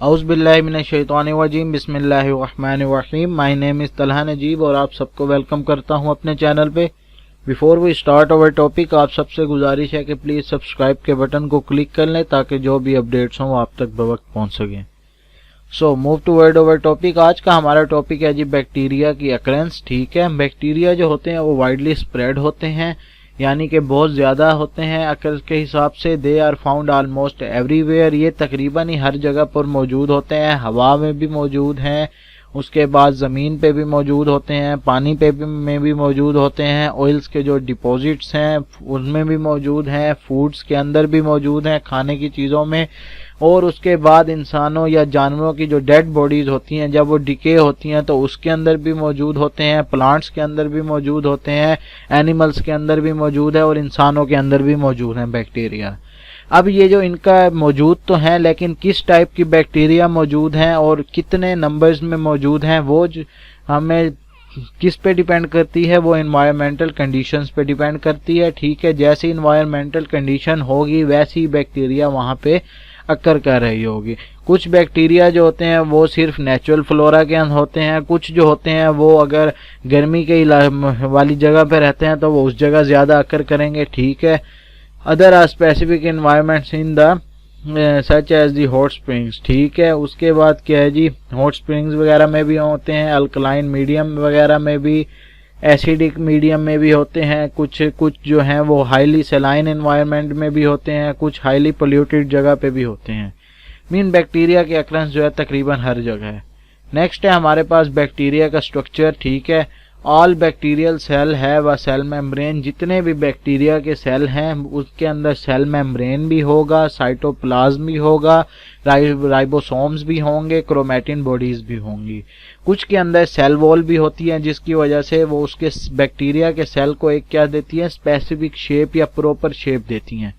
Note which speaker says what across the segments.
Speaker 1: औज़ुबिल्लाहिमिनश्शैतानिर्रजीम बिस्मिल्लाहिर्रहमानिर्रहीम। My name is Talha Najeeb और आप सबको वेलकम करता हूं अपने चैनल पे। Before we start our topic, आप सबसे गुजारिश है कि प्लीज़ सब्सक्राइब के बटन को क्लिक कर लें ताकि जो भी अपडेट्स हों वो आप तक बवक्त पहुंच सकें। So move toward our topic. आज का हमारा टॉपिक है जी बैक्टीरिया की अकरेंस। ठीक है, बैक्टीरिया जो होते हैं वो वाइडली स्प्रेड होते हैं, यानी कि बहुत ज़्यादा होते हैं अकल के हिसाब से। They are found almost everywhere. ये तकरीबन ही हर जगह पर मौजूद होते हैं। हवा में भी मौजूद हैं, उसके बाद ज़मीन पे भी मौजूद होते हैं, पानी पे में भी मौजूद होते हैं, ऑयल्स के जो डिपॉजिट्स हैं उनमें भी मौजूद हैं, फूड्स के अंदर भी मौजूद हैं, खाने की चीज़ों में। और उसके बाद इंसानों या जानवरों की जो डेड बॉडीज़ होती हैं जब वो डिके होती हैं तो उसके अंदर भी मौजूद होते हैं, प्लांट्स के अंदर भी मौजूद होते हैं, एनिमल्स के अंदर भी मौजूद है और इंसानों के अंदर भी मौजूद हैं बैक्टीरिया। अब ये जो इनका मौजूद तो हैं, लेकिन किस टाइप की बैक्टीरिया मौजूद हैं और कितने नंबर्स में मौजूद हैं वो हमें किस पे डिपेंड करती है, वो इन्वायरमेंटल कंडीशंस पे डिपेंड करती है। ठीक है, जैसी इन्वायरमेंटल कंडीशन होगी वैसी ही बैक्टीरिया वहाँ पे अक्कर कर रही होगी। कुछ बैक्टीरिया जो होते हैं वो सिर्फ नेचुरल फ्लोरा के होते हैं, कुछ जो होते हैं वो अगर गर्मी के वाली जगह पे रहते हैं तो वो उस जगह ज़्यादा अक्कर करेंगे। ठीक है, other are specific environments in the such as the hot springs. ठीक है, उसके बाद क्या है जी, हॉट स्प्रिंग्स वगैरह में भी होते हैं, अल्कलाइन मीडियम वगैरह में भी, एसिडिक मीडियम में भी होते हैं, कुछ जो हैं वो हाईली सलाइन एनवायरनमेंट में भी होते हैं, कुछ हाईली पोल्यूटेड जगह पे भी होते हैं। मीन बैक्टीरिया की अकरेंस जो है तकरीबन हर जगह है। नेक्स्ट है हमारे पास बैक्टीरिया का स्ट्रक्चर। ठीक है, ऑल बैक्टीरियल सेल है व सेल मेम्ब्रेन। जितने भी बैक्टीरिया के सेल हैं उसके अंदर सेल मेम्ब्रेन भी होगा, साइटोप्लाज्म भी होगा, राइबोसोम्स भी होंगे, क्रोमैटिन बॉडीज भी होंगी। कुछ के अंदर सेल वॉल भी होती है जिसकी वजह से वो उसके बैक्टीरिया के सेल को एक क्या देती है, स्पेसिफिक शेप या प्रॉपर शेप देती हैं।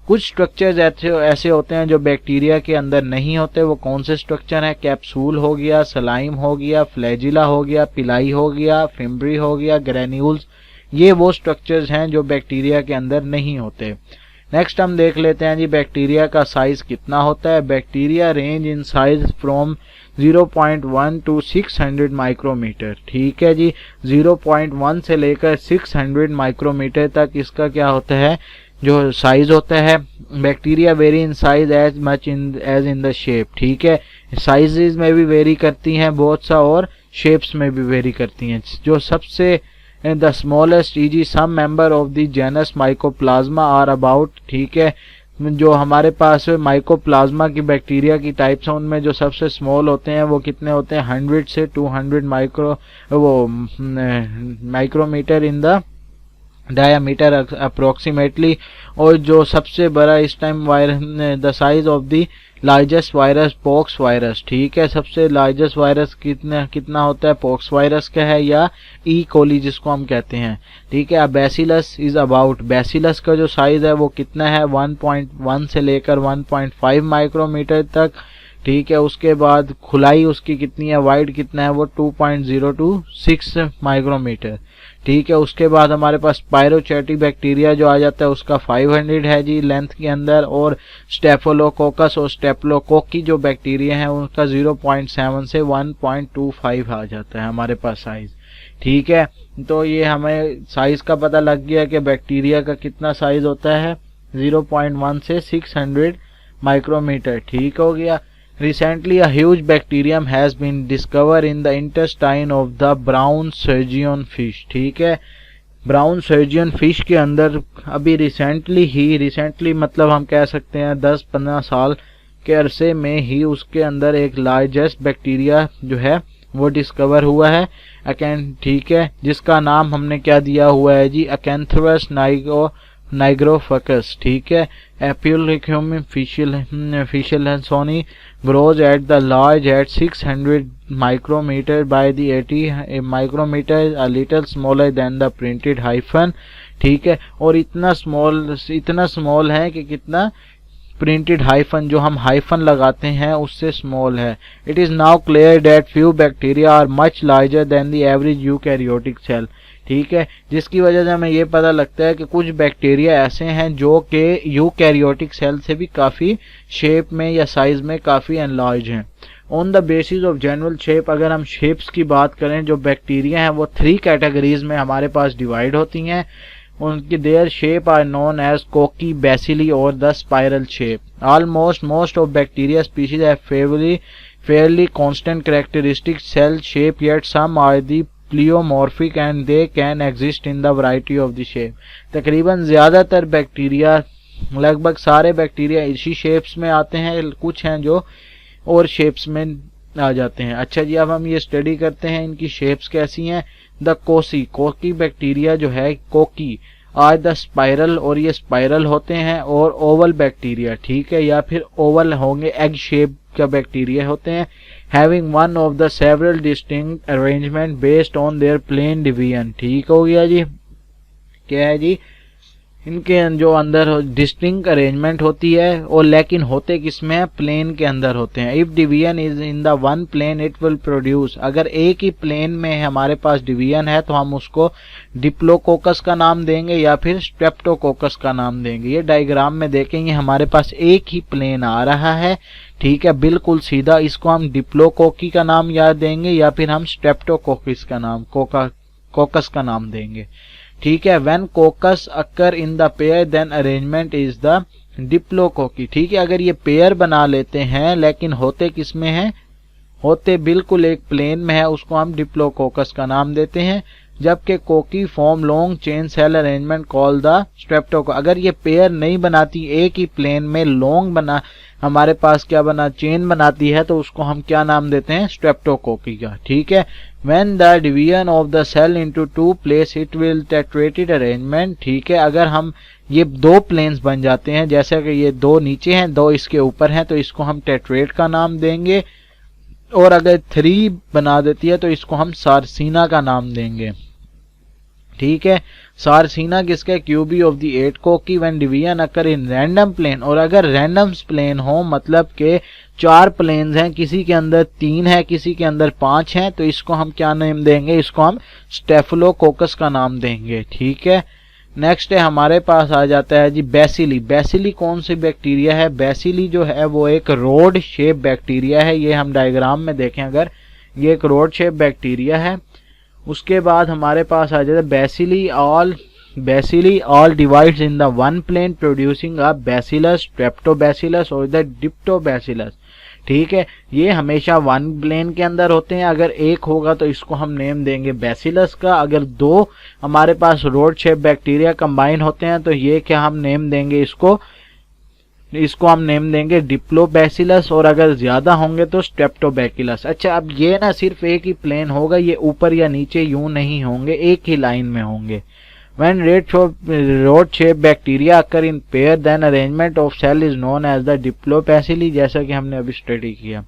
Speaker 1: कुछ स्ट्रक्चर्स ऐसे होते हैं जो बैक्टीरिया के अंदर नहीं होते। वो कौन से स्ट्रक्चर हैं? कैप्सूल हो गया, सलाइम हो गया, फ्लैजिला हो गया, पिलाई हो गया, फिम्ब्री हो गया, ग्रेन्यूल्स। ये वो स्ट्रक्चर्स हैं जो बैक्टीरिया के अंदर नहीं होते। नेक्स्ट हम देख लेते हैं जी बैक्टीरिया का साइज कितना होता है। Bacteria range in size from 0.1 to 600 micrometre. ठीक है जी, 0.1 से लेकर 600 माइक्रोमीटर तक इसका क्या होता है, जो साइज होता है। Bacteria vary in size as much as in the shape. ठीक है, साइजेस में भी वेरी करती हैं बहुत सा और शेप्स में भी वेरी करती हैं। जो सबसे the smallest easy some member of the genus mycoplasma are about. ठीक है, जो हमारे पास माइकोप्लाज्मा की बैक्टीरिया की टाइप्स हैं उनमें जो सबसे स्मॉल होते हैं वो कितने होते हैं, 100 से 200 micrometre in the diameter approximately. और जो सबसे बड़ा इस time the size of the largest virus pox virus. ठीक है, सबसे लार्जेस्ट वायरस कितना होता है, पॉक्स वायरस का है या ई कोली जिसको हम कहते हैं। ठीक है, अब बैसिलस इज अबाउट, बैसिलस का जो साइज है वो कितना है, 1.1 से लेकर 1.5 माइक्रोमीटर तक। ठीक है, उसके बाद खुलाई उसकी कितनी है, वाइड कितना है, वो 2.026 माइक्रोमीटर। ठीक है, उसके बाद हमारे पास पायरोचैटी बैक्टीरिया जो आ जाता है उसका 500 है जी लेंथ के अंदर। और स्टेफोलोकोकस और स्टेप्लोकोक की जो बैक्टीरिया है उनका 0.7 से 1.25 आ जाता है हमारे पास साइज। ठीक है, तो ये हमें साइज का पता लग गया कि बैक्टीरिया का कितना साइज होता है, 0.1 से 600 माइक्रोमीटर। ठीक हो गया। Recently, a huge bacterium has been discovered in the intestine of the brown sturgeon fish. ठीक है, ब्राउन सर्जियन फिश के अंदर अभी रिसेंटली मतलब हम कह सकते हैं 10-15 साल के अरसे में ही उसके अंदर एक लार्जेस्ट बैक्टीरिया जो है वो डिस्कवर हुआ है। ठीक है, जिसका नाम हमने क्या दिया हुआ है जी, अकेंथरस नाइग्रोफकस। ठीक है, एपियोलिक्यूम फिशियलसोनी grows at the large at 600 micrometer by the 80 micrometer, a little smaller than the printed hyphen. ठीक है, और इतना स्मॉल है कि कितना, प्रिंटेड हाइफन जो हम हाइफन लगाते हैं उससे स्मॉल है। It is now clear that few bacteria are much larger than the average eukaryotic cell. ठीक है, जिसकी वजह से हमें ये पता लगता है कि कुछ बैक्टीरिया ऐसे हैं जो कि यूकैरियोटिक सेल से भी काफ़ी शेप में या साइज में काफ़ी एनलार्ज हैं। On the basis of general shape, अगर हम शेप्स की बात करें, जो बैक्टीरिया हैं वो 3 कैटेगरीज में हमारे पास डिवाइड होती हैं। उनकी their shape are known as cocci, bacilli और the spiral shape. Almost most of bacteria species have fairly constant characteristic cell shape, yet some are the pleomorphic and they can exist in the variety of the shape। तकरीबन ज़्यादातर bacteria, लगभग सारे bacteria इसी shapes में आते हैं, कुछ हैं जो और शेप्स में आ जाते हैं। अच्छा जी, अब हम ये स्टडी करते हैं इनकी शेप्स कैसी हैं। द कोकी बैक्टीरिया जो है, कोकी आर द स्पाइरल, और ये स्पाइरल होते हैं, और ओवल बैक्टीरिया, ठीक है, या फिर ओवल होंगे, एग शेप का बैक्टीरिया होते हैं। Having one of the several distinct arrangement based on their plane division. ठीक हो गया जी, क्या है जी, इनके जो अंदर डिस्टिंक्ट अरेंजमेंट होती है, और लेकिन होते किसमें है, प्लेन के अंदर होते हैं। If division is in the one plane it will produce, अगर एक ही प्लेन में हमारे पास डिवीजन है तो हम उसको डिप्लोकोकस का नाम देंगे या फिर स्ट्रेप्टोकोकस का नाम देंगे। ये डायग्राम में देखेंगे हमारे पास एक ही प्लेन आ रहा है, ठीक है, बिल्कुल सीधा, इसको हम डिप्लोकोकी का नाम याद देंगे या फिर हम स्ट्रेप्टोकोकस का नाम कोकस का नाम देंगे। ठीक है, when coccus occur in the pair then arrangement is the diplococci. ठीक है, अगर ये पेयर बना लेते हैं लेकिन होते किस में है, होते बिल्कुल एक प्लेन में है, उसको हम डिप्लोकोकस का नाम देते हैं। जबकि cocci form long chain cell arrangement call the streptococcus, अगर ये पेयर नहीं बनाती, एक ही प्लेन में लॉन्ग बना हमारे पास क्या बना, चेन बनाती है, तो उसको हम क्या नाम देते हैं, स्ट्रेप्टोकोकी का। ठीक है, when the division of the cell into two places it will tetrated arrangement। ठीक है, अगर हम ये दो प्लेन्स बन जाते हैं, जैसे कि ये दो नीचे हैं, दो इसके ऊपर हैं, तो इसको हम टेट्रेट का नाम देंगे, और अगर 3 बना देती है तो इसको हम सारसीना का नाम देंगे। ठीक है, सारसीना किसका, QB of the 8 cocci when division occur in random plane, और अगर रैंडम प्लेन हो, मतलब के 4 प्लेन्स हैं, किसी के अंदर 3 है, किसी के अंदर 5 हैं, तो इसको हम क्या नाम देंगे, इसको हम स्टेफिलोकोकस का नाम देंगे। ठीक है, नेक्स्ट है हमारे पास आ जाता है जी बेसिली। बेसिली कौन सी बैक्टीरिया है, बेसिली जो है वो एक रोड शेप बैक्टीरिया है। ये हम डायग्राम में देखें, अगर ये एक रोड शेप बैक्टीरिया है। उसके बाद हमारे पास आ जाता है bacilli all divides in the one plane producing a bacillus, streptobacillus और द डिप्टोबैसिलस। ठीक है, ये हमेशा वन प्लेन के अंदर होते हैं, अगर एक होगा तो इसको हम नेम देंगे बैसिलस का। अगर 2 हमारे पास रोड शेप बैक्टीरिया कंबाइन होते हैं तो ये क्या हम नेम देंगे, इसको हम नेम देंगे डिप्लोबैसिलस, और अगर ज्यादा होंगे तो स्ट्रेप्टोबैसिलस। अच्छा, अब ये ना सिर्फ एक ही प्लेन होगा, ये ऊपर या नीचे यूं नहीं होंगे, एक ही लाइन में होंगे। When rod shape bacteria occur in pair, then arrangement of cell is known as the diplobacilli, जैसा कि हमने अभी स्टडी किया।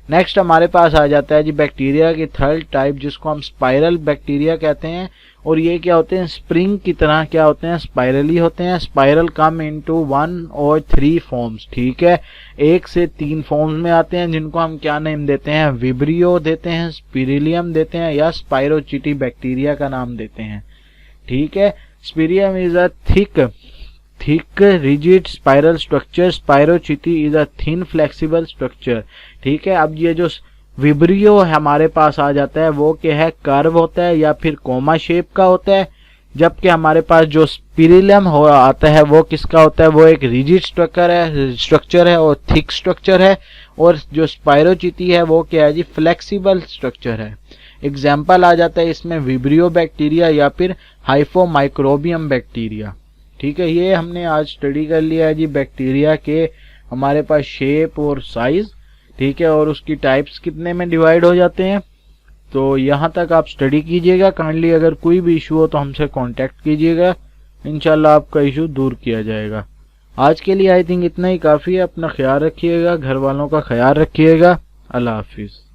Speaker 1: नेक्स्ट हमारे पास आ जाता है जी बैक्टीरिया की थर्ड टाइप, जिसको हम स्पाइरल बैक्टीरिया कहते हैं। और ये क्या होते हैं, स्प्रिंग की तरह क्या होते हैं, स्पाइरली होते हैं। स्पाइरल कम इनटू 1 और 3 फॉर्म्स। ठीक है, 1 से 3 फॉर्म्स में आते हैं, जिनको हम क्या नेम देते हैं, विब्रियो देते हैं, स्पिरिलियम देते हैं, या स्पाइरोचिटी बैक्टीरिया का नाम देते हैं। ठीक है, spirillum is a thick rigid spiral structure, spirochete is a thin flexible structure. ठीक है, अब ये जो विब्रियो हमारे पास आ जाता है वो क्या है, कर्व होता है या फिर कोमा शेप का होता है। जबकि हमारे पास जो स्पिरिलियम हो आता है वो किसका होता है, वो एक रिजिड स्ट्रक्चर है और थिक स्ट्रक्चर है। और जो स्पाइरोचिटी है वो क्या है जी, फ्लेक्सिबल स्ट्रक्चर है। एग्जाम्पल आ जाता है इसमें विब्रियो बैक्टीरिया या फिर हाइफोमाइक्रोबियम बैक्टीरिया। ठीक है, ये हमने आज स्टडी कर लिया है जी बैक्टीरिया के हमारे पास शेप और साइज। ठीक है, और उसकी टाइप्स कितने में डिवाइड हो जाते हैं। तो यहाँ तक आप स्टडी कीजिएगा काइंडली। अगर कोई भी इशू हो तो हमसे कांटेक्ट कीजिएगा, इंशाल्लाह आपका इशू दूर किया जाएगा। आज के लिए आई थिंक इतना ही काफ़ी है। अपना ख्याल रखिएगा, घर वालों का ख्याल रखिएगा। अल्लाह हाफिज़।